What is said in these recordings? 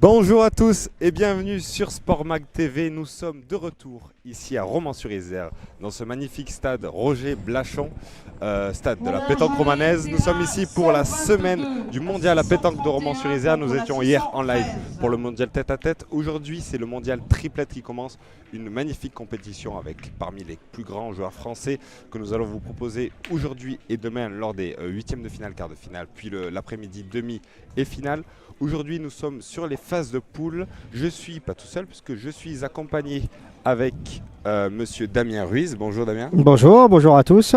Bonjour à tous et bienvenue sur Sportmag TV. Nous sommes de retour ici à Romans-sur-Isère dans ce magnifique stade Roger Blachon, stade de la pétanque romanaise. Nous sommes ici pour la semaine du mondial à pétanque de Romans-sur-Isère. Nous étions hier en live pour le mondial tête-à-tête. Aujourd'hui, c'est le mondial triplette qui commence. Une magnifique compétition avec parmi les plus grands joueurs français que nous allons vous proposer aujourd'hui et demain lors des huitièmes de finale, quart de finale, puis l'après-midi demi et finale. Aujourd'hui, nous sommes sur les phases de poule. Je suis pas tout seul puisque je suis accompagné avec monsieur Damien Ruiz. Bonjour Damien. Bonjour à tous.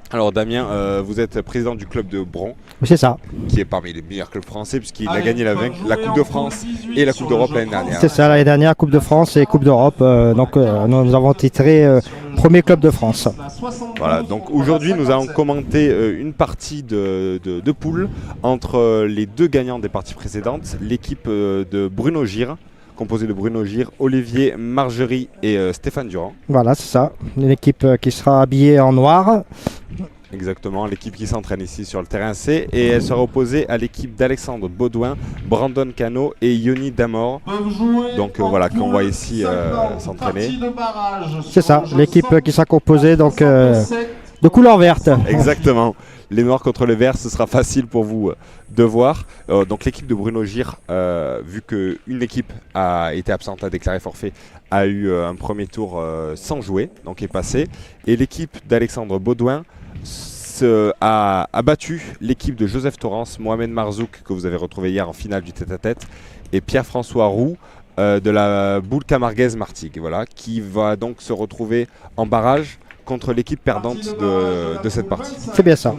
Alors Damien, vous êtes président du club de Bron. C'est ça. Qui est parmi les meilleurs clubs français puisqu'il a gagné la Coupe de France et la Coupe d'Europe l'année dernière. C'est ça, l'année dernière, Coupe de France et Coupe d'Europe. Nous avons titré premier club de France. Voilà, donc aujourd'hui nous allons commenter une partie de poule entre les deux gagnants des parties précédentes. L'équipe de Bruno Gire, composée de Bruno Gire, Olivier Margerie et Stéphane Durand. Voilà, c'est ça. Une équipe qui sera habillée en noir. Exactement, l'équipe qui s'entraîne ici sur le terrain C, et elle sera opposée à l'équipe d'Alexandre Baudouin, Brandon Cano et Yoni Damor. Donc voilà, qu'on voit ici s'entraîner. C'est ça, l'équipe qui sera composée donc, de couleur verte. Exactement, les noirs contre les verts, ce sera facile pour vous de voir. Donc l'équipe de Bruno Gire, vu qu'une équipe a été absente, a déclaré forfait, a eu un premier tour sans jouer, donc est passé. Et l'équipe d'Alexandre Baudouin a battu l'équipe de Joseph Torrance, Mohamed Marzouk, que vous avez retrouvé hier en finale du tête-à-tête, et Pierre-François Roux de la boule camarguaise Martigues, voilà, qui va donc se retrouver en barrage contre l'équipe perdante de cette partie. C'est bien ça.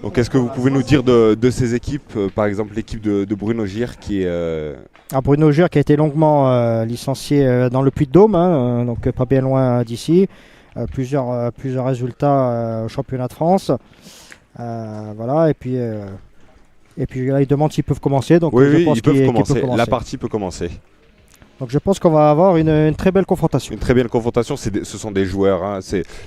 Donc est-ce que vous pouvez nous dire de ces équipes, par exemple l'équipe de Bruno Gire qui est... Bruno Gire qui a été longuement licencié dans le Puy-de-Dôme, donc pas bien loin d'ici. Plusieurs résultats au championnat de France. Voilà, et puis là, ils demandent s'ils peuvent commencer. Donc oui, je pense ils peuvent commencer. commencer. La partie peut commencer. Donc je pense qu'on va avoir une très belle confrontation. Une très belle confrontation, ce sont des joueurs. Hein.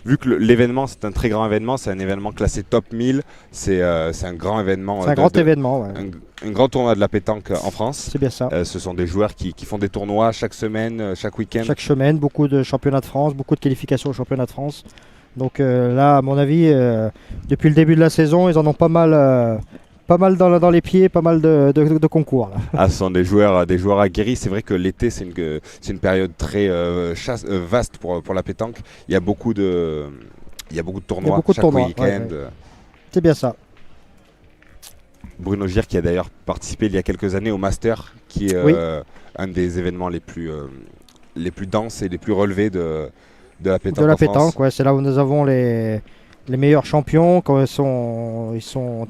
Vu que l'événement, c'est un très grand événement, c'est un événement classé top 1000, c'est un grand événement. C'est un grand événement, ouais. Un grand tournoi de la pétanque en France. C'est bien ça. Ce sont des joueurs qui font des tournois chaque semaine, chaque week-end. Chaque semaine, beaucoup de championnats de France, beaucoup de qualifications au championnat de France. Donc là, à mon avis, depuis le début de la saison, ils en ont pas mal dans les pieds, pas mal de concours. Là. Ah, ce sont des joueurs aguerris. C'est vrai que l'été, c'est une période très vaste pour la pétanque. Il y a beaucoup de tournois chaque week-end. Ouais. C'est bien ça. Bruno Gire qui a d'ailleurs participé il y a quelques années au Master, qui est un des événements les plus denses et les plus relevés de la pétanque. De la pétanque, ouais, c'est là où nous avons les meilleurs champions quand ils sont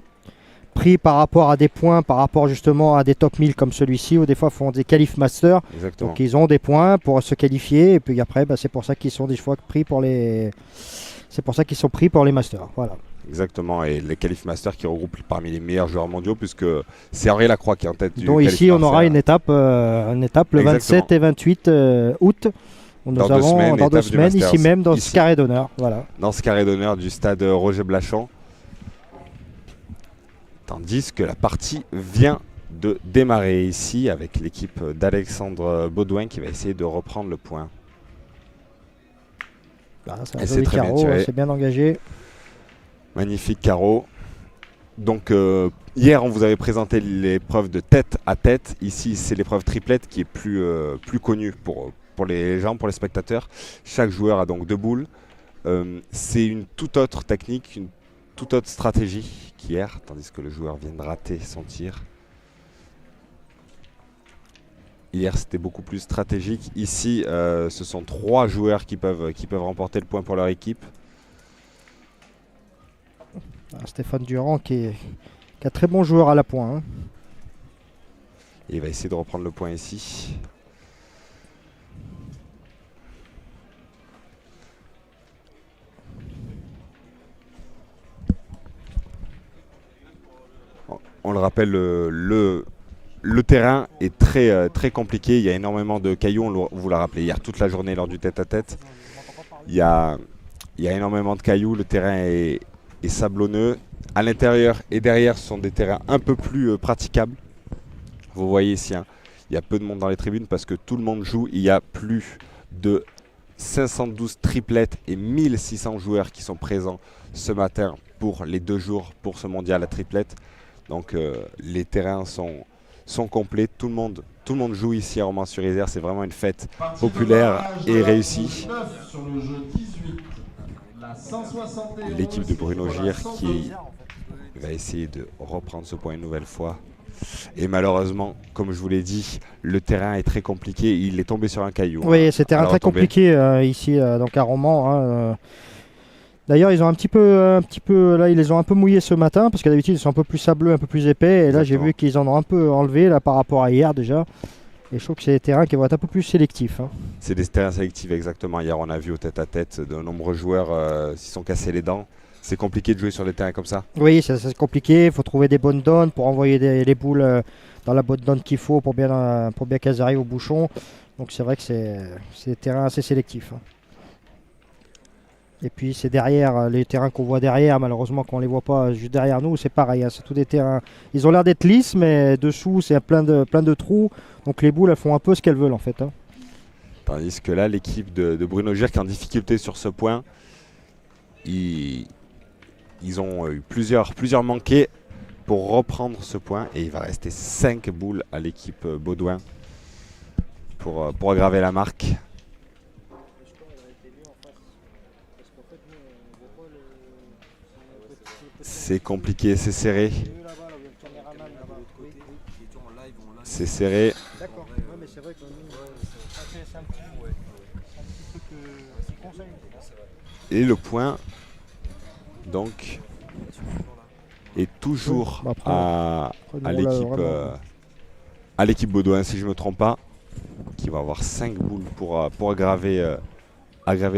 pris par rapport à des points, par rapport justement à des top 1000 comme celui-ci, où des fois font des qualifs master. Exactement. Donc ils ont des points pour se qualifier, et puis après c'est pour ça qu'ils sont des fois pris pour les masters. Voilà. Exactement, et les qualifs master qui regroupent parmi les meilleurs joueurs mondiaux, puisque c'est Henri Lacroix qui est en tête du donc ici on aura une étape le 27 et 28 août. Dans 2 semaines, ici même dans ce carré d'honneur. Voilà. Dans ce carré d'honneur du stade Roger Blachon. Tandis que la partie vient de démarrer ici avec l'équipe d'Alexandre Baudouin qui va essayer de reprendre le point. C'est un joli carreau, c'est bien engagé. Magnifique carreau. Donc hier on vous avait présenté l'épreuve de tête à tête. Ici c'est l'épreuve triplette qui est plus connue pour les gens, pour les spectateurs. Chaque joueur a donc 2 boules. C'est une toute autre technique, une toute autre stratégie qu'hier, tandis que le joueur vient de rater son tir. Hier c'était beaucoup plus stratégique. Ici ce sont 3 joueurs qui peuvent remporter le point pour leur équipe. Stéphane Durand qui est un très bon joueur à la pointe. Hein. Et il va essayer de reprendre le point ici. On le rappelle, le terrain est très compliqué. Il y a énormément de cailloux. On vous l'a rappelé hier toute la journée lors du tête-à-tête. Il y a énormément de cailloux. Le terrain est sablonneux. À l'intérieur et derrière, ce sont des terrains un peu plus praticables. Vous voyez ici, hein, il y a peu de monde dans les tribunes parce que tout le monde joue. Il y a plus de 512 triplettes et 1600 joueurs qui sont présents ce matin pour les 2 jours pour ce mondial à triplette. Donc les terrains sont complets. Tout le monde joue ici à Romans-sur-Isère. C'est vraiment une fête populaire et réussie. L'équipe de Bruno Gir qui va essayer de reprendre ce point une nouvelle fois. Et malheureusement, comme je vous l'ai dit, le terrain est très compliqué. Il est tombé sur un caillou. Oui, c'est un terrain très compliqué ici donc à Romans. Hein. D'ailleurs, ils ont un petit peu, là, ils les ont un peu mouillés ce matin parce que d'habitude ils sont un peu plus sableux, un peu plus épais. Et là, j'ai vu qu'ils en ont un peu enlevé là par rapport à hier déjà. Et je trouve que c'est des terrains qui vont être un peu plus sélectifs. Hein. C'est des terrains sélectifs, exactement. Hier, on a vu au tête-à-tête de nombreux joueurs s'y sont cassés les dents. C'est compliqué de jouer sur des terrains comme ça. Oui, c'est compliqué. Il faut trouver des bonnes donnes pour envoyer les boules dans la bonne donne qu'il faut pour bien qu'elles arrivent au bouchon. Donc c'est vrai que c'est des terrains assez sélectifs. Hein. Et puis c'est derrière, les terrains qu'on voit derrière, malheureusement qu'on ne les voit pas juste derrière nous, c'est pareil. Hein, c'est tous des terrains. Ils ont l'air d'être lisses, mais dessous c'est plein de trous. Donc les boules elles font un peu ce qu'elles veulent en fait. Hein. Tandis que là, l'équipe de Bruno Gir qui est en difficulté sur ce point, ils ont eu plusieurs manqués pour reprendre ce point. Et il va rester 5 boules à l'équipe Baudouin pour aggraver la marque. C'est compliqué, c'est serré. C'est serré. D'accord, mais c'est vrai que c'est un petit peu que... Et le point, donc, est toujours à l'équipe Baudouin, si je ne me trompe pas, qui va avoir 5 boules pour aggraver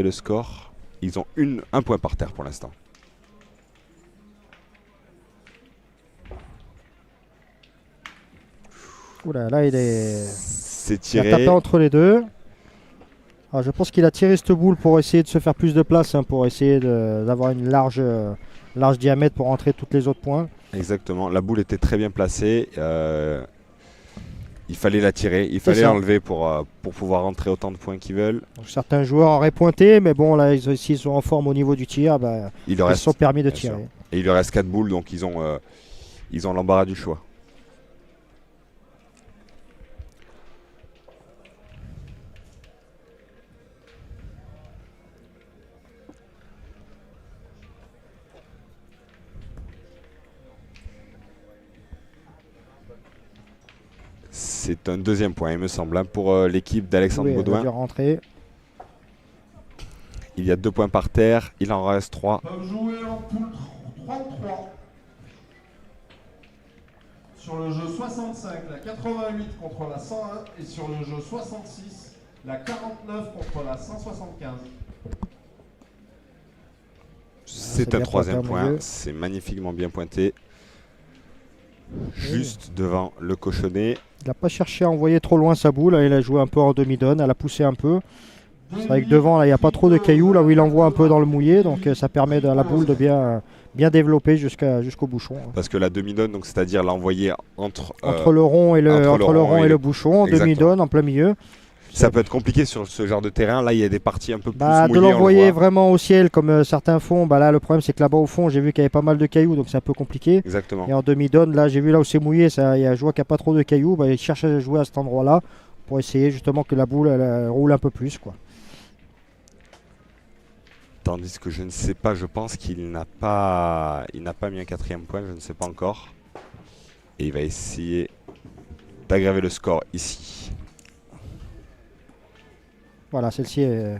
le score. Ils ont un point par terre pour l'instant. Oula, là il est... C'est tiré. Il a tapé entre les deux. Alors, je pense qu'il a tiré cette boule pour essayer de se faire plus de place, hein, pour essayer d'avoir une large diamètre pour rentrer tous les autres points. Exactement, la boule était très bien placée. Il fallait la tirer, il fallait l'enlever pour pouvoir rentrer autant de points qu'ils veulent. Donc, certains joueurs auraient pointé, mais bon, là, s'ils sont en forme au niveau du tir, ils se sont permis de tirer. Sûr. Et il leur reste 4 boules, donc ils ont l'embarras du choix. C'est un deuxième point, il me semble, hein, pour l'équipe d'Alexandre Baudouin. Il y a 2 points par terre, il en reste 3. Peuvent jouer en poule 33. Sur le jeu 65, la 88 contre la 101. Et sur le jeu 66, la 49 contre la 175. C'est un troisième point, c'est magnifiquement bien pointé. Juste devant le cochonnet. Il n'a pas cherché à envoyer trop loin sa boule, il a joué un peu en demi-donne, elle a poussé un peu. C'est vrai que devant, là, il n'y a pas trop de cailloux, là où il envoie un peu dans le mouillé, donc ça permet à la boule de bien développer jusqu'au bouchon. Parce que la demi-donne, donc c'est-à-dire l'envoyer entre le rond et le bouchon, en demi-donne, en plein milieu. Ça peut être compliqué sur ce genre de terrain. Là, il y a des parties un peu plus mouillées. De l'envoyer vraiment au ciel comme certains font. Là, le problème, c'est que là-bas au fond, j'ai vu qu'il y avait pas mal de cailloux, donc c'est un peu compliqué. Exactement. Et en demi-donne, là, j'ai vu là où c'est mouillé, je vois qu'il n'y a pas trop de cailloux. Il cherche à jouer à cet endroit-là pour essayer justement que la boule elle roule un peu plus, quoi. Tandis que je ne sais pas, je pense qu'il n'a pas mis un 4e point, je ne sais pas encore. Et il va essayer d'aggraver le score ici. Voilà, celle-ci est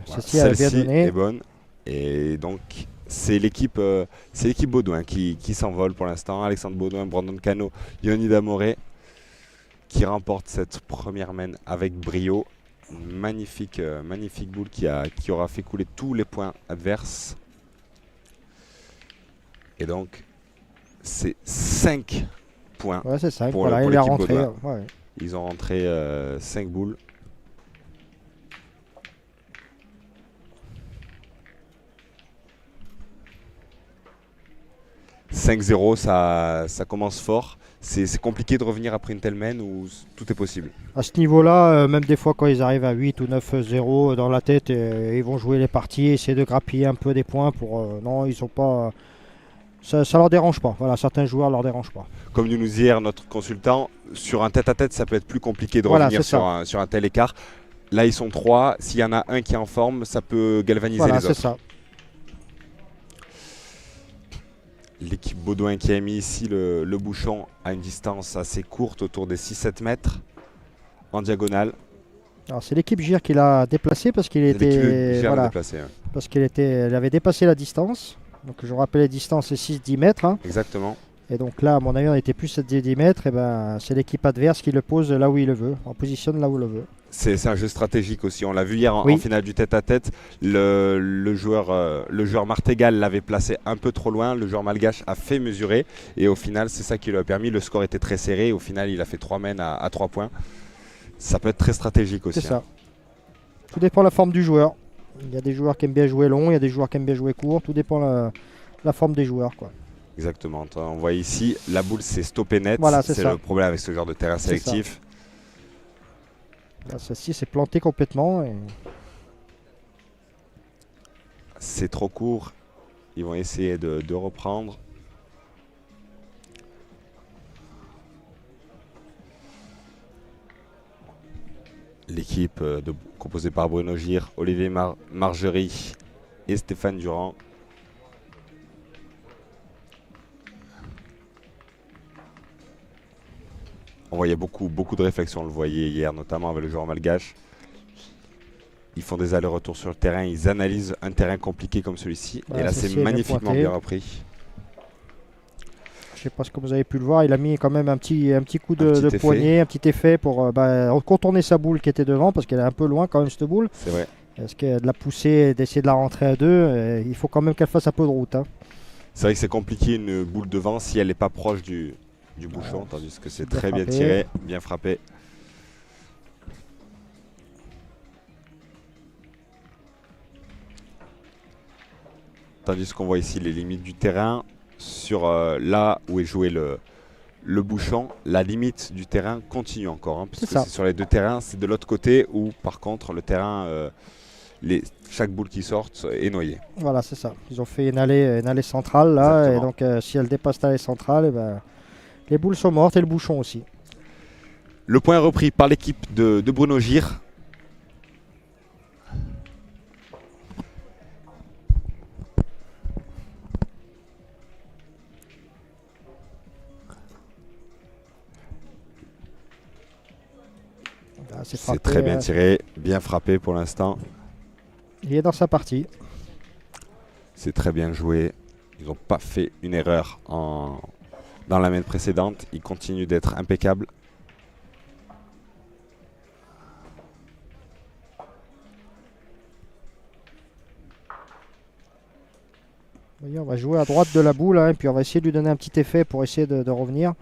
bien donnée. Est bonne. Et donc, c'est l'équipe Baudouin qui s'envole pour l'instant. Alexandre Baudouin, Brandon Cano, Yoni Damoré qui remporte cette première main avec brio. Une magnifique boule qui aura fait couler tous les points adverses. Et donc, c'est 5 points. Ouais, c'est 5. Pour il est rentré. Ouais. Ils ont rentré 5 boules. « 5-0, ça commence fort. c'est compliqué de revenir après une telle main ou tout est possible? À ce niveau-là, même des fois quand ils arrivent à 8 ou 9-0 dans la tête, ils vont jouer les parties, essayer de grappiller un peu des points pour... non, ils sont pas... Ça leur dérange pas. Voilà, certains joueurs leur dérangent pas. Comme nous dit hier notre consultant, sur un tête-à-tête, ça peut être plus compliqué de Voilà, revenir c'est ça. sur un tel écart. Là, ils sont 3. S'il y en a un qui est en forme, ça peut galvaniser Voilà, les c'est autres. ça. L'équipe Baudouin qui a mis ici le bouchon à une distance assez courte, autour des 6-7 mètres, en diagonale. Alors c'est l'équipe GIR qui l'a déplacé parce qu'il C'est l'équipe était... Gère Voilà, déplacé, hein. parce qu'il avait dépassé la distance. Donc je rappelle les distances, c'est 6-10 mètres. Hein. Exactement. Et donc là, à mon avis, on était plus à 10 mètres. Et ben, c'est l'équipe adverse qui le pose là où il le veut, en positionne là où il le veut. C'est un jeu stratégique aussi. On l'a vu hier Oui. en finale du tête-à-tête. Le joueur Martégal l'avait placé un peu trop loin. Le joueur malgache a fait mesurer. Et au final, c'est ça qui lui a permis. Le score était très serré. Au final, il a fait 3 mènes à 3 points. Ça peut être très stratégique aussi. C'est ça. Tout dépend de la forme du joueur. Il y a des joueurs qui aiment bien jouer long, il y a des joueurs qui aiment bien jouer court. Tout dépend de la forme des joueurs, quoi. Exactement. On voit ici, la boule s'est stoppée net. Voilà, c'est c'est ça. le problème avec ce genre de terrain C'est sélectif. Là, celle-ci s'est plantée complètement. Et... C'est trop court. Ils vont essayer de reprendre. L'équipe composée par Bruno Gir, Olivier Margerie et Stéphane Durand. On voyait beaucoup de réflexion, on le voyait hier, notamment avec le joueur malgache. Ils font des allers-retours sur le terrain, ils analysent un terrain compliqué comme celui-ci. Voilà, et là, c'est ceci est bien magnifiquement pointé. bien repris. Je sais pas ce que vous avez pu le voir, il a mis quand même un petit coup Un petit de effet. poignet, un petit effet pour contourner sa boule qui était devant parce qu'elle est un peu loin quand même cette boule. C'est vrai. Parce que de la pousser, d'essayer de la rentrer à deux, il faut quand même qu'elle fasse un peu de route. Hein. C'est vrai que c'est compliqué une boule devant si elle n'est pas proche du bouchon, tandis que c'est Bien très bien frappé. tiré, bien frappé. Tandis qu'on voit ici les limites du terrain, sur là où est joué le bouchon, la limite du terrain continue encore, hein, puisque ça. c'est sur les deux terrains, c'est de l'autre côté où par contre le terrain, chaque boule qui sort est noyée. Voilà, c'est ça. Ils ont fait une allée centrale là, Exactement. et donc si elle dépasse l'allée centrale, les boules sont mortes et le bouchon aussi. Le point est repris par l'équipe de Bruno Gir. Là, C'est frappé, très bien tiré, bien frappé pour l'instant. Il est dans sa partie. C'est très bien joué. Ils n'ont pas fait une erreur dans la main précédente. Ils continuent d'être impeccables. Voyez, on va jouer à droite de la boule, hein, et puis on va essayer de lui donner un petit effet pour essayer de revenir.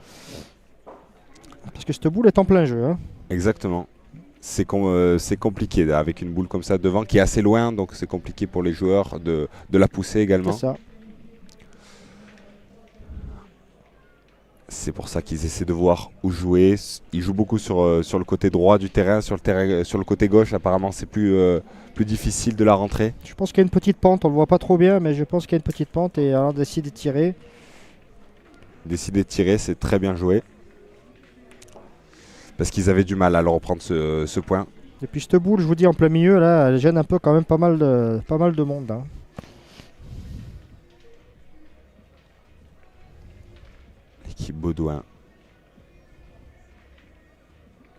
Parce que cette boule est en plein jeu. Hein. Exactement. C'est compliqué avec une boule comme ça devant qui est assez loin, donc c'est compliqué pour les joueurs de la pousser également. C'est ça. C'est pour ça qu'ils essaient de voir où jouer. Ils jouent beaucoup sur le côté droit du terrain, sur le côté gauche. Apparemment, c'est plus difficile de la rentrer. Je pense qu'il y a une petite pente, on le voit pas trop bien, mais je pense qu'il y a une petite pente et alors décider de tirer. Décider de tirer, c'est très bien joué. Parce qu'ils avaient du mal à le reprendre ce point. Et puis cette boule, je vous dis en plein milieu, là, elle gêne un peu quand même pas mal de monde. Hein. L'équipe Baudouin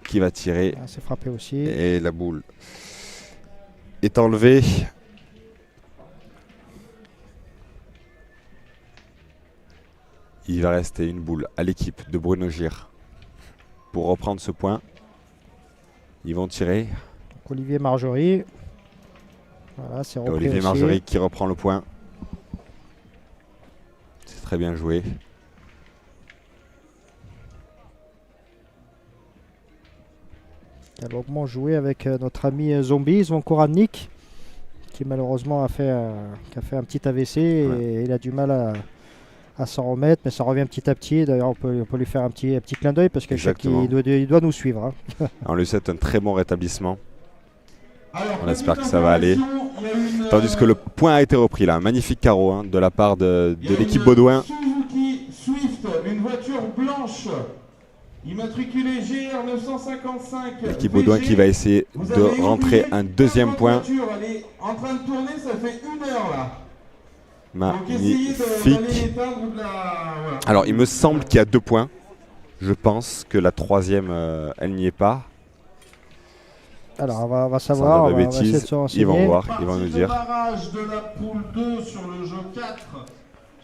qui va tirer. Ah, c'est frappé aussi. Et la boule est enlevée. Il va rester une boule à l'équipe de Bruno Gir pour reprendre ce point. Ils vont tirer. Donc, Olivier Margerie. Voilà, c'est Et repris Olivier aussi. Margerie qui reprend le point. C'est très bien joué. Il a longuement joué avec notre ami Zombie, Zvonkoradnik, qui malheureusement a fait un petit AVC et il a du mal à s'en remettre, mais ça revient petit à petit. D'ailleurs, on peut lui faire un petit clin d'œil parce que je sais qu'il doit nous suivre. Hein. On lui souhaite un très bon rétablissement. Alors, On espère que ça va aller. Tandis que le point a été repris là, un magnifique carreau hein, de la part de l'équipe Baudouin. Suzuki Swift, une voiture blanche, immatriculée GR 955. L'équipe Baudouin qui va essayer de rentrer un deuxième point. Elle est en train de tourner, ça fait 1 heure là. Magnifique. Alors il me semble qu'il y a 2 points. Je pense que la troisième, elle n'y est pas. Alors on va savoir, on va essayer de se renseigner. Ils vont voir, ils vont nous dire. Barrage de la poule 2 sur le jeu 4,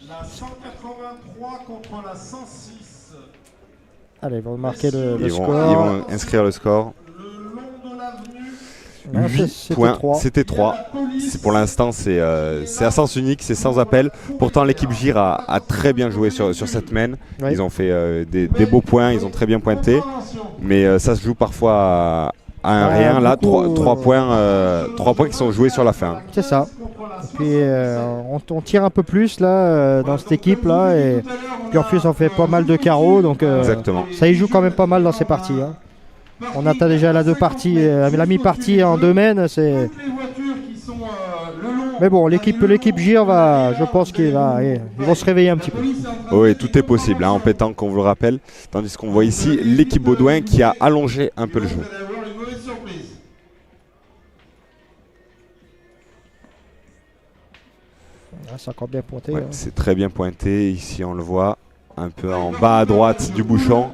la 183 contre la 106. Allez, ils vont marquer le score. Ils vont inscrire le score. Le long de l'avenue. 8 points, c'était 3. Pour l'instant, c'est à sens unique, c'est sans appel. Pourtant, l'équipe Gire a très bien joué sur cette main. Oui. Ils ont fait des beaux points, ils ont très bien pointé. Mais ça se joue parfois à un rien. Là, 3 points qui sont joués sur la fin. C'est ça. Et puis, on tire un peu plus là, dans cette équipe-là. Et puis en plus, on fait pas mal de carreaux. Donc, exactement. Ça y joue quand même pas mal dans ces parties. Hein. On atteint déjà la la mi-partie en 2 mains. Mais bon, l'équipe Gire je pense qu'ils vont se réveiller un petit peu. Oui, tout est possible hein, en pétanque, on vous le rappelle. Tandis qu'on voit ici l'équipe Baudouin qui a allongé un peu le jeu. Ah, c'est encore bien pointé. Ouais, hein. C'est très bien pointé. Ici, on le voit un peu en bas à droite du bouchon.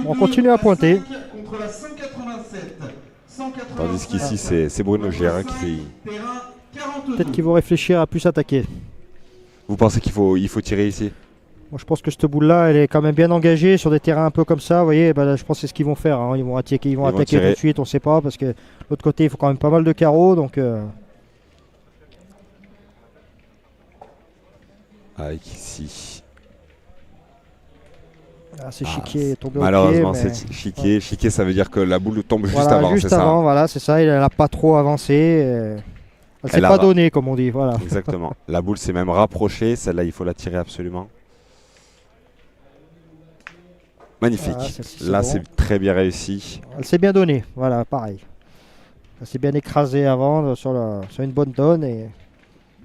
On continue à pointer. Tandis qu'ici, c'est Bruno Gère qui... Peut-être qu'ils vont réfléchir à plus attaquer. Vous pensez qu'il faut tirer ici? Moi, je pense que cette boule-là, elle est quand même bien engagée sur des terrains un peu comme ça. Vous voyez, là, je pense que c'est ce qu'ils vont faire. Hein. Ils vont attaquer tout de suite, on ne sait pas. Parce que de l'autre côté, il faut quand même pas mal de carreaux. Donc, avec ici... Ah, c'est Chiquier est tombé malheureusement, au pied. c'est Chiquier. Chiquier, ça veut dire que la boule tombe juste avant, c'est ça? Juste avant, voilà, c'est ça. Elle n'a pas trop avancé. Elle ne s'est pas donnée, comme on dit. Voilà. Exactement. La boule s'est même rapprochée. Celle-là, il faut la tirer absolument. Magnifique. Voilà, là, c'est très bien réussi. Elle s'est bien donnée. Voilà, pareil. Elle s'est bien écrasée avant sur une bonne donne. Mais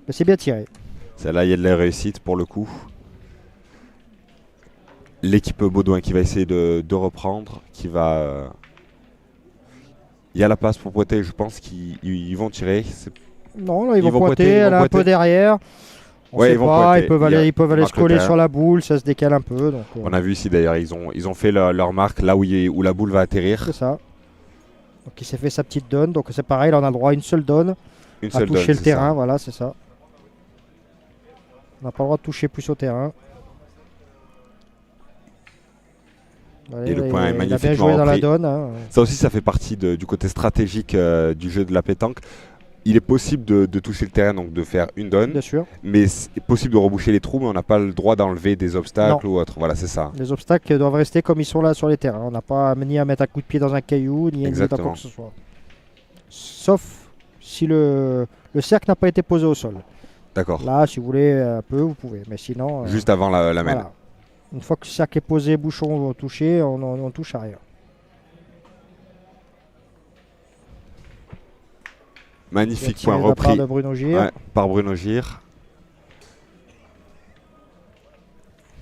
c'est bien tiré. Celle-là, il y a de la réussite pour le coup. L'équipe Baudouin qui va essayer de reprendre, qui va... Il y a la place pour pointer, je pense qu'ils vont tirer. Non, là, ils vont pointer, elle est un peu derrière. On sait pas, ils peuvent aller se coller sur la boule, ça se décale un peu. Donc, on a vu ici d'ailleurs, ils ont fait leur marque là où la boule va atterrir. C'est ça. Donc il s'est fait sa petite donne, donc c'est pareil, là on a le droit à une seule donne. À toucher le terrain, voilà, c'est ça. On n'a pas le droit de toucher plus au terrain. Et le point est magnifiquement repris. Il a bien joué dans la donne. Hein. Ça aussi, ça fait partie du côté stratégique du jeu de la pétanque. Il est possible de toucher le terrain, donc de faire une donne. Bien sûr. Mais c'est possible de reboucher les trous, mais on n'a pas le droit d'enlever des obstacles ou autre. Voilà, c'est ça. Les obstacles doivent rester comme ils sont là sur les terrains. On n'a pas ni à mettre un coup de pied dans un caillou, ni dans quoi que ce soit. Sauf si le cercle n'a pas été posé au sol. D'accord. Là, si vous voulez un peu, vous pouvez. Mais sinon... Juste avant la main. Voilà. Une fois que le cercle est posé, bouchon touché, on touche à rien. Magnifique point repris de Bruno Gire. Ouais, par Bruno Gire.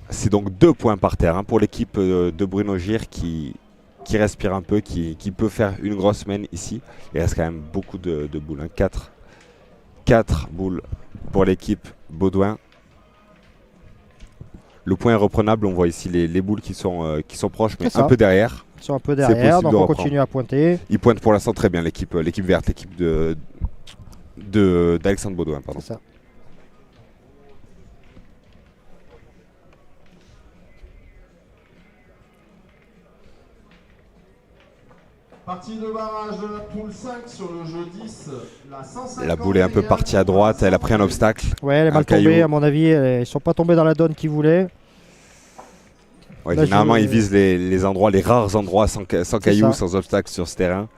C'est donc 2 points par terre hein, pour l'équipe de Bruno Gire qui respire un peu, qui peut faire une grosse semaine ici. Il reste quand même beaucoup de boules. Hein. 4 boules pour l'équipe Baudouin. Le point est reprenable, on voit ici les boules qui sont proches, mais un peu derrière. Ils sont un peu derrière, donc on continue à pointer. Ils pointent pour l'instant très bien, l'équipe verte, l'équipe d'Alexandre Baudouin. Pardon. C'est ça. Partie de barrage de la poule 5 sur le jeu 10. La boule est un peu partie à droite, elle a pris un obstacle. Ouais, elle est mal tombée, à mon avis. Ils ne sont pas tombés dans la donne qu'ils voulaient. Ouais, généralement, ils visent les rares endroits sans cailloux, sans obstacle sur ce terrain.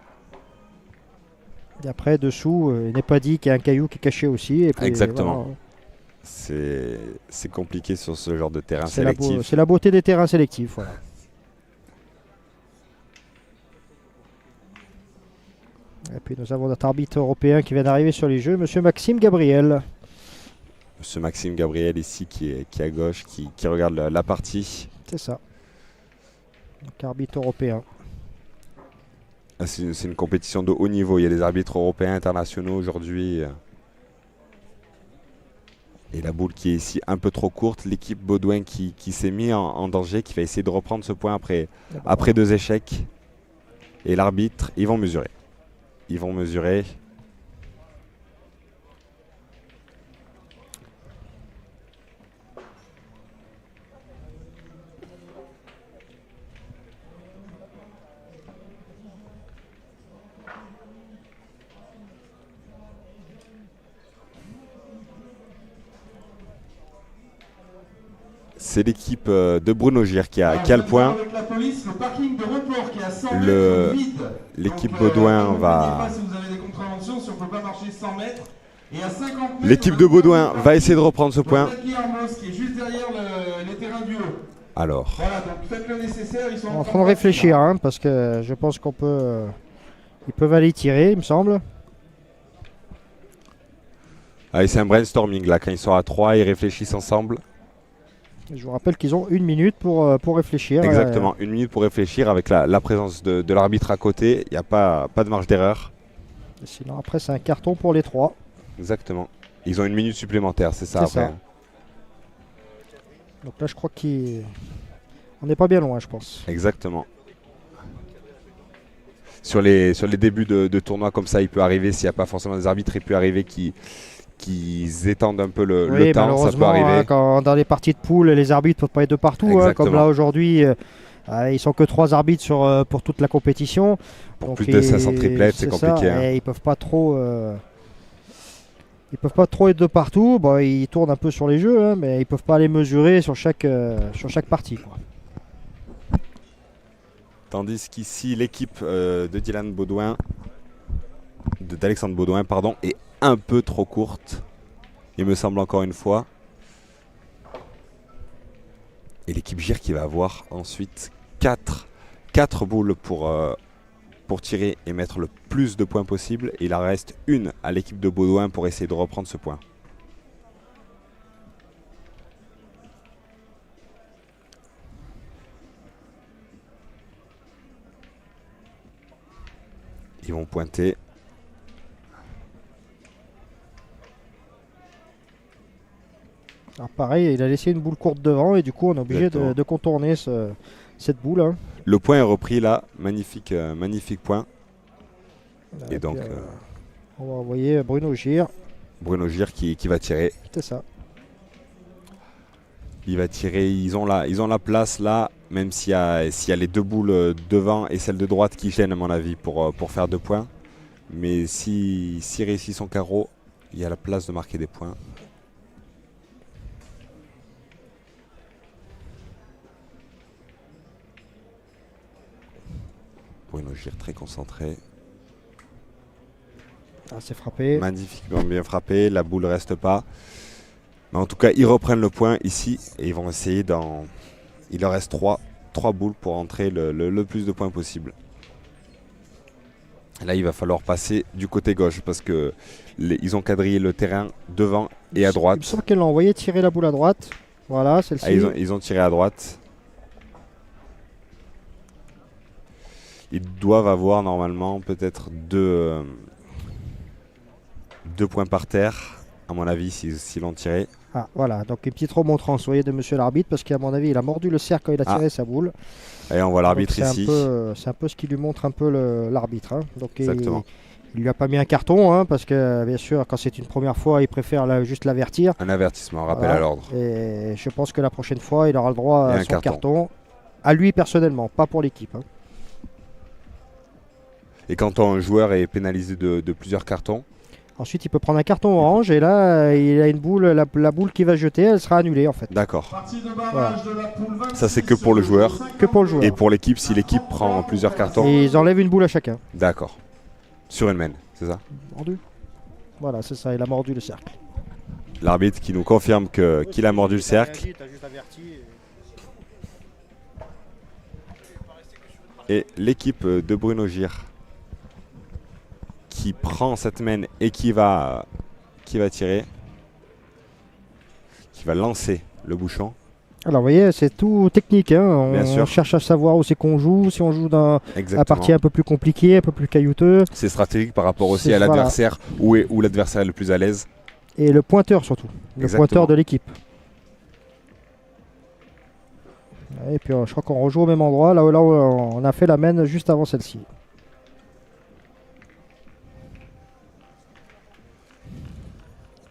Et après, dessous, il n'est pas dit qu'il y a un caillou qui est caché aussi. Et puis, exactement. Voilà. C'est compliqué sur ce genre de terrain C'est sélectif. la beauté des terrains sélectifs. Voilà. Et puis nous avons notre arbitre européen qui vient d'arriver sur les jeux, Monsieur Maxime Gabriel. Ce Maxime Gabriel ici qui est à gauche, qui regarde la partie. C'est ça. Donc arbitre européen. Ah, c'est une compétition de haut niveau. Il y a des arbitres européens, internationaux aujourd'hui. Et la boule qui est ici un peu trop courte. L'équipe Baudouin qui s'est mis en danger, qui va essayer de reprendre ce point après 2 échecs. Et l'arbitre, ils vont mesurer. Ils vont mesurer. C'est l'équipe de Bruno Gir qui a le point. Avec la police, le parking de report qui est à 100 mètres vide. L'équipe Donc, Baudouin ne va... me dites pas si vous avez des contraventions, si on ne peut pas marcher 100 mètres. Et à 50 mètres, L'équipe de Baudouin va essayer de reprendre ce point. Qui est juste derrière les terrains du haut. Alors, Voilà, donc faites le nécessaire. Ils sont En train de réfléchir, hein, parce que je pense qu'on peut. Ils peuvent aller tirer, il me semble. allez, c'est un brainstorming là. Quand ils sont à 3, ils réfléchissent ensemble. Je vous rappelle qu'ils ont 1 minute pour réfléchir. Exactement, 1 minute pour réfléchir avec la présence de l'arbitre à côté. Il n'y a pas de marge d'erreur. Sinon, après, c'est un carton pour les 3. Exactement. Ils ont 1 minute supplémentaire, c'est ça C'est après. ça. Donc là, je crois qu'on n'est pas bien loin, je pense. Exactement. Sur les débuts de tournois comme ça, il peut arriver, s'il n'y a pas forcément des arbitres, il peut arriver qu'ils étendent un peu le temps, ça peut malheureusement, arriver. hein, quand dans les parties de poule, les arbitres ne peuvent pas être de partout. Hein, comme là aujourd'hui, ils sont que 3 arbitres pour toute la compétition. Pour Donc, plus de 500 triplettes, c'est compliqué. Ça, hein. et ils peuvent pas trop. Ils peuvent pas trop être de partout. Bon, ils tournent un peu sur les jeux, hein, mais ils peuvent pas aller mesurer sur chaque partie, quoi. Tandis qu'ici, l'équipe de Dylan Baudouin, d'Alexandre Baudouin, pardon, est un peu trop courte, il me semble encore une fois. Et l'équipe Gir qui va avoir ensuite 4 boules pour tirer et mettre le plus de points possible. Et il en reste 1 à l'équipe de Baudouin pour essayer de reprendre ce point. Ils vont pointer. Alors pareil, il a laissé une boule courte devant et du coup on est obligé de contourner cette boule. Hein. Le point est repris là, magnifique point. Et donc on va envoyer Bruno Gir. Bruno Gir qui va tirer. C'est ça. Il va tirer, ils ont la place là, même s'il y a les 2 boules devant et celle de droite qui gênent à mon avis pour faire 2 points. Mais s'il réussit son carreau, il y a la place de marquer des points. Bruno Gir très concentré. Ah, c'est frappé. Magnifiquement bien frappé, la boule reste pas. Mais en tout cas, ils reprennent le point ici et ils vont essayer il leur reste 3 boules pour entrer le plus de points possible. Là, il va falloir passer du côté gauche parce que ils ont quadrillé le terrain devant et à droite. Il me semble qu'elle l'a envoyé tirer la boule à droite. Voilà, celle-ci. Ah, ils ont tiré à droite. Ils doivent avoir normalement peut-être 2 points par terre, à mon avis, s'ils l'ont tiré. Ah, voilà, donc une petite remontrance, vous voyez, de monsieur l'arbitre, parce qu'à mon avis, il a mordu le cercle quand il a tiré sa boule. Et on voit l'arbitre Donc, ici. C'est un peu ce qui lui montre un peu l'arbitre. Hein. Donc Exactement. il lui a pas mis un carton, hein, parce que bien sûr, quand c'est une première fois, il préfère juste l'avertir. Un avertissement, un rappel Voilà. à l'ordre. Et je pense que la prochaine fois, il aura le droit Et à un son carton. carton. À lui personnellement, pas pour l'équipe. Hein. Et quand un joueur est pénalisé de plusieurs cartons, Ensuite, il peut prendre un carton orange et là, il a une boule, la boule qu'il va jeter, elle sera annulée en fait. d'accord. Partie de barrage de la poule 26, Ça, c'est que pour le joueur. Que pour le joueur. Et pour l'équipe, si l'équipe prend plusieurs cartons, Et ils enlèvent une boule à chacun. d'accord. Sur une main, c'est ça? Mordu. Voilà, c'est ça, il a mordu le cercle. L'arbitre qui nous confirme qu'il a mordu le cercle. Et l'équipe de Bruno Gir qui prend cette main et qui va tirer, qui va lancer le bouchon. Alors vous voyez, c'est tout technique, hein. Bien sûr. On cherche à savoir où c'est qu'on joue, si on joue dans la Exactement. partie un peu plus compliquée, un peu plus caillouteux. C'est stratégique par rapport aussi C'est- à l'adversaire, où l'adversaire est le plus à l'aise. Et le pointeur surtout, le Exactement. pointeur de l'équipe. Et puis je crois qu'on rejoue au même endroit, là où on a fait la main juste avant celle-ci.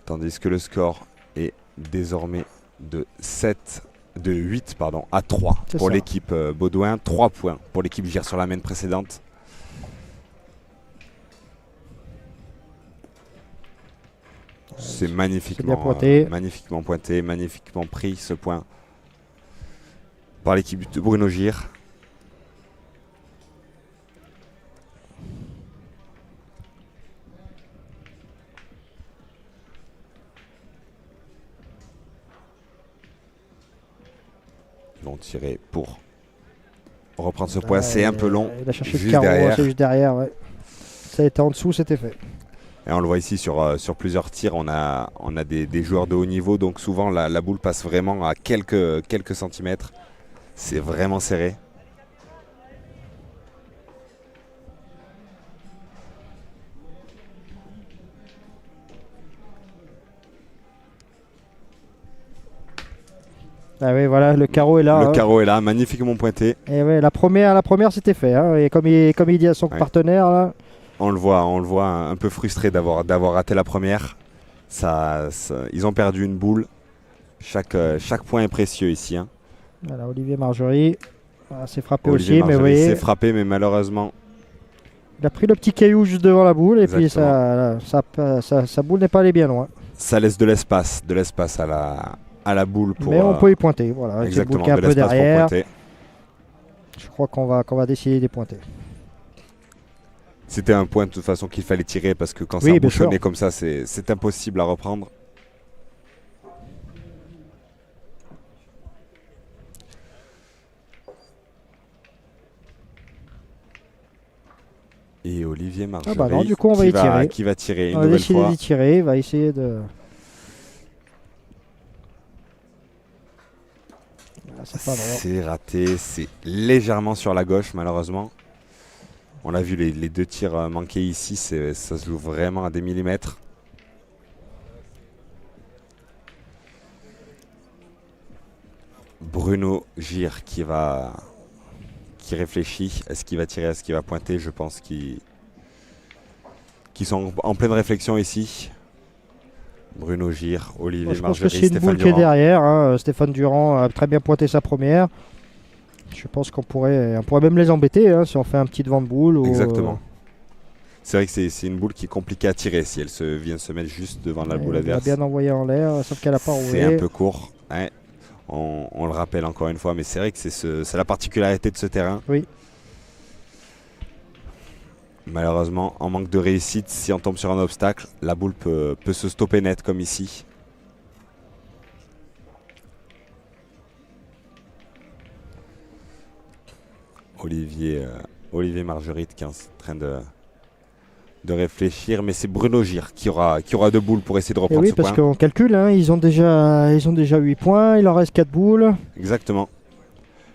Tandis que le score est désormais de 8 à 3 C'est pour ça. l'équipe Baudouin, 3 points pour l'équipe Gir sur la main précédente. C'est magnifiquement, bien pointé. magnifiquement pointé, magnifiquement pris ce point par l'équipe de Bruno Gir. Ils vont tirer pour reprendre ce point. C'est un peu long. Il a cherché juste le carreau, derrière. c'est juste derrière. Ouais. Ça a été en dessous, c'était fait. Et on le voit ici sur plusieurs tirs, on a des joueurs de haut niveau, donc souvent la boule passe vraiment à quelques centimètres. C'est vraiment serré. Ah oui, voilà, le carreau est là. Le hein. carreau est là, magnifiquement pointé. Et ouais, la première c'était fait. hein. Et comme il dit à son Ouais. partenaire, là, On le voit un peu frustré d'avoir raté la première. Ils ont perdu une boule. Chaque point est précieux ici. hein. voilà, Olivier Margerie s'est frappé Olivier aussi, mais vous Margerie voyez, s'est frappé, mais malheureusement, il a pris le petit caillou juste devant la boule, et puis Exactement. sa boule n'est pas allée bien loin. ça laisse de l'espace à la boule pour. Mais on peut y pointer, voilà. Avec le exactement, bouquet un de peu l'espace pour derrière, pointer. je crois qu'on va décider de pointer. C'était un point de toute façon qu'il fallait tirer parce que quand Oui, c'est bien bouchonné sûr. comme ça, c'est impossible à reprendre. Et Olivier Margerie bah non, du coup, on va y tirer. qui va tirer une On va nouvelle décider fois. d'y tirer, il va essayer de... Ah, c'est pas droit. C'est raté, c'est légèrement sur la gauche malheureusement. On a vu les deux tirs manqués ici, ça se joue vraiment à des millimètres. Bruno Gir qui réfléchit. Est-ce qu'il va tirer, est-ce qu'il va pointer? Je pense qu'ils sont en pleine réflexion ici. Bruno Gir, Olivier Je pense que Margerie, c'est une Stéphane boule qui est Durand. derrière. hein. Stéphane Durand a très bien pointé sa première. Je pense qu'on pourrait même les embêter si on fait un petit devant de boule. Exactement. C'est vrai que c'est une boule qui est compliquée à tirer si elle vient se mettre juste devant la boule Il a adverse. bien envoyé en l'air, sauf qu'elle n'a pas C'est roulé. un peu court. Ouais. On le rappelle encore une fois, mais c'est vrai que c'est la particularité de ce terrain. Oui. Malheureusement, en manque de réussite, si on tombe sur un obstacle, la boule peut se stopper net comme ici. Olivier Margerite qui est en train de réfléchir, mais c'est Bruno Gir qui aura deux boules pour essayer de Et reprendre oui, ce parce point. qu'on calcule, ils ont déjà 8 points, il en reste 4 boules. Exactement.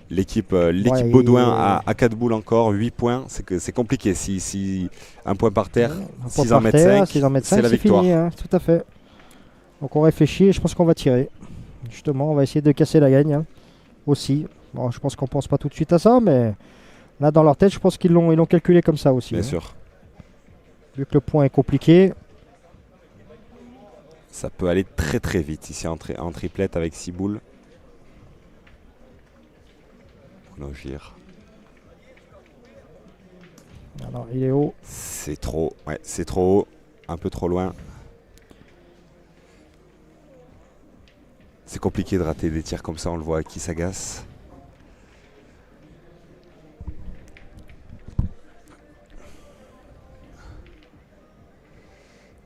L'équipe Ouais, Baudouin a 4 boules encore, 8 points. C'est compliqué. Si un point par terre, Un point s'ils en par mettent terre, 5, s'ils en mettent c'est 5, la c'est victoire. fini, tout à fait. Donc on réfléchit et je pense qu'on va tirer. Justement, on va essayer de casser la gagne aussi. Bon, je pense qu'on pense pas tout de suite à ça, mais là dans leur tête, je pense qu'ils l'ont calculé comme ça aussi. Bien sûr. Vu que le point est compliqué. Ça peut aller très très vite ici en triplette avec 6 boules. Bruno Gir. Alors il est haut. C'est trop. Ouais, c'est trop haut. Un peu trop loin. C'est compliqué de rater des tirs comme ça, on le voit qui s'agace.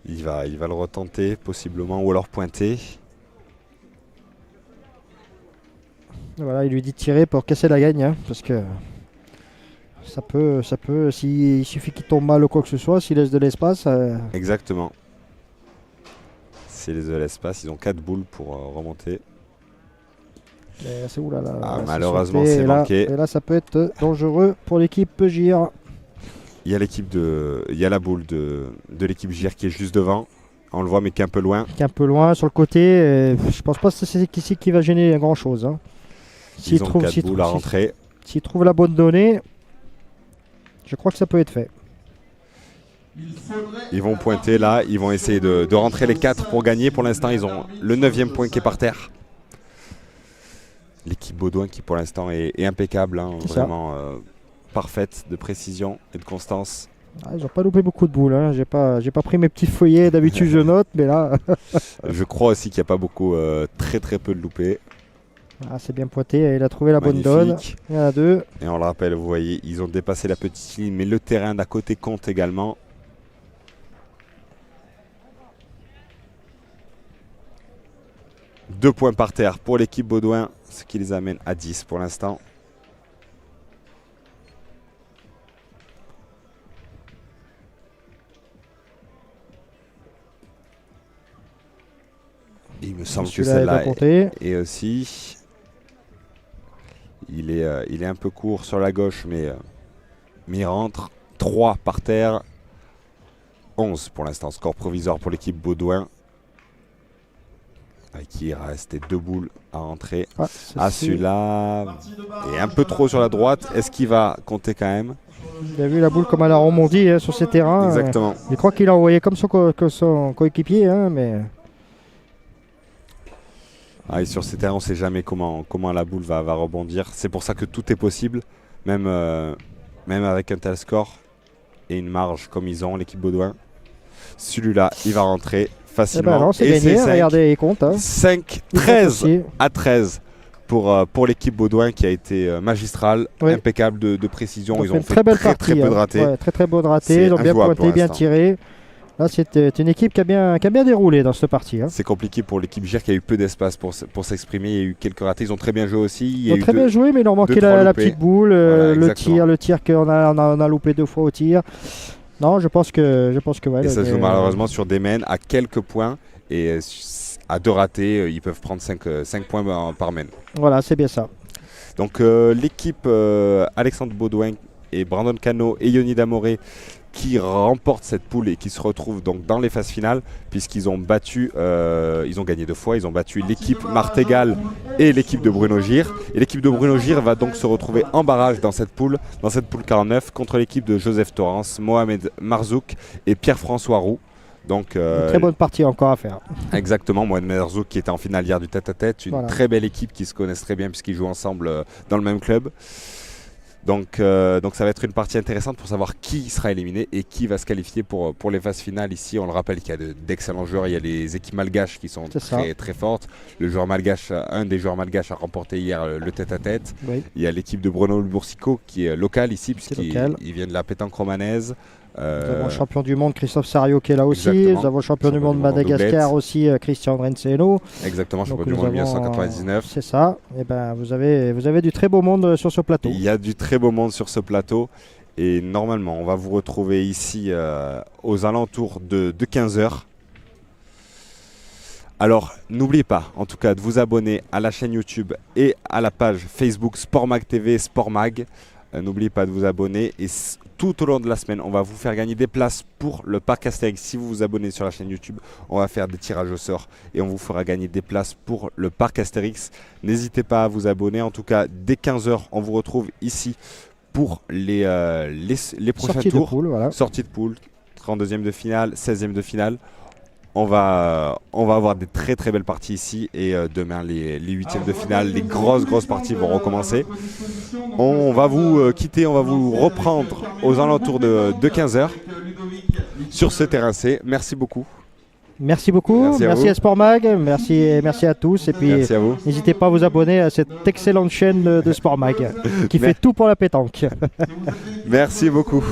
Il va le retenter possiblement ou alors pointer. Voilà, il lui dit de tirer pour casser la gagne, hein, parce que ça peut, il suffit qu'il tombe mal ou quoi que ce soit, s'il laisse de l'espace. Exactement. S'il laisse de l'espace, ils ont 4 boules pour remonter. C'est oulala. Ah, là, malheureusement, sauté, c'est manqué. Et là, ça peut être dangereux pour l'équipe GIR. Il y a la boule de l'équipe GIR qui est juste devant. On le voit, mais qui est un peu loin. Qui est un peu loin sur le côté. Je pense pas que c'est ici qui va gêner grand chose. Hein. Ils ont 4 boules à rentrer. S'il trouve la bonne donnée, je crois que ça peut être fait. Ils vont pointer là, ils vont essayer de rentrer les 4 pour gagner. Pour l'instant, ils ont le 9e point qui est par terre. L'équipe Baudouin qui pour l'instant est impeccable, hein, vraiment parfaite de précision et de constance. Ah, ils n'ont pas loupé beaucoup de boules. Hein. J'ai pas pris mes petits feuillets, d'habitude je note, mais là... Je crois aussi qu'il n'y a pas beaucoup, très peu de loupés. Ah, c'est bien pointé, il a trouvé la bonne donne. Il y en a 2. Et on le rappelle, vous voyez, ils ont dépassé la petite ligne, mais le terrain d'à côté compte également. Deux points par terre pour l'équipe Baudouin, ce qui les amène à 10 pour l'instant. Il me semble que celle-là est aussi... Il est un peu court sur la gauche, mais il rentre. 3 par terre. 11 pour l'instant. Score provisoire pour l'équipe Baudouin. Avec qui il restait 2 boules à rentrer. Celui-là est un peu trop sur la droite. Est-ce qu'il va compter quand même? Il a vu la boule comme elle a rebondi sur ses terrains. Exactement. Je crois qu'il a envoyé comme son coéquipier, hein, mais... Et sur ces terrains, on ne sait jamais comment la boule va rebondir. C'est pour ça que tout est possible, même avec un tel score et une marge comme ils ont, l'équipe Baudouin. Celui-là, il va rentrer facilement. Non, c'est gagné, regardez, il compte. 5-13 à 13 pour l'équipe Baudouin qui a été magistrale, impeccable de précision. Ils ont fait très peu de ratés. Très peu de ratés, ils ont bien pointé, bien tiré. Là, c'était une équipe qui a bien déroulé dans cette partie. Hein. C'est compliqué pour l'équipe GIR qui a eu peu d'espace pour s'exprimer. Il y a eu quelques ratés. Ils ont très bien joué aussi. Ils ont très bien joué, mais ils ont manqué la petite boule, voilà, le tir qu'on a loupé 2 fois au tir. Non, je pense que ouais. Et ça se joue malheureusement sur des mènes à quelques points. Et à 2 ratés, ils peuvent prendre 5 points par mène. Voilà, c'est bien ça. Donc l'équipe Alexandre Baudouin et Brandon Cano et Yoni Damoré qui remportent cette poule et qui se retrouvent donc dans les phases finales puisqu'ils ont battu, ils ont gagné 2 fois, ils ont battu l'équipe Martégal et l'équipe de Bruno Gir. Et l'équipe de Bruno Gir va donc se retrouver en barrage dans cette poule 49 contre l'équipe de Joseph Torrance, Mohamed Marzouk et Pierre-François Roux. Donc, une très bonne partie encore à faire. Exactement, Mohamed Marzouk qui était en finale hier du tête-à-tête, une très belle équipe qui se connaissent très bien puisqu'ils jouent ensemble dans le même club. Donc ça va être une partie intéressante pour savoir qui sera éliminé et qui va se qualifier pour les phases finales. Ici, on le rappelle qu'il y a d'excellents joueurs. Il y a les équipes malgaches qui sont très fortes. Un des joueurs malgaches a remporté hier le tête-à-tête. Oui. Il y a l'équipe de Bruno Boursicot qui est locale ici puisqu'il vient de la pétanque romanaise. Nous avons le champion du monde Christophe Sario qui est là aussi. Nous avons le champion du monde Madagascar aussi, Christian Drenceno. Exactement, champion du monde 1999. C'est ça. Et ben, vous avez du très beau monde sur ce plateau. Il y a du très beau monde sur ce plateau. Et normalement, on va vous retrouver ici aux alentours de 15h. Alors, n'oubliez pas, en tout cas, de vous abonner à la chaîne YouTube et à la page Facebook Sportmag TV, Sportmag. N'oubliez pas de vous abonner et tout au long de la semaine, on va vous faire gagner des places pour le parc Astérix. Si vous vous abonnez sur la chaîne YouTube, on va faire des tirages au sort et on vous fera gagner des places pour le parc Astérix. N'hésitez pas à vous abonner. En tout cas, dès 15h, on vous retrouve ici pour les prochains tours. Sortie de poule, 32e de finale, 16e de finale. On va avoir des très belles parties ici et demain les 8e de finale, les grosses parties vont recommencer. On va vous quitter, on va vous reprendre aux alentours de 15h sur ce terrain C. Merci beaucoup. Merci beaucoup, merci à Sportmag, merci à tous et puis n'hésitez pas à vous abonner à cette excellente chaîne de Sportmag qui fait tout pour la pétanque. Merci beaucoup.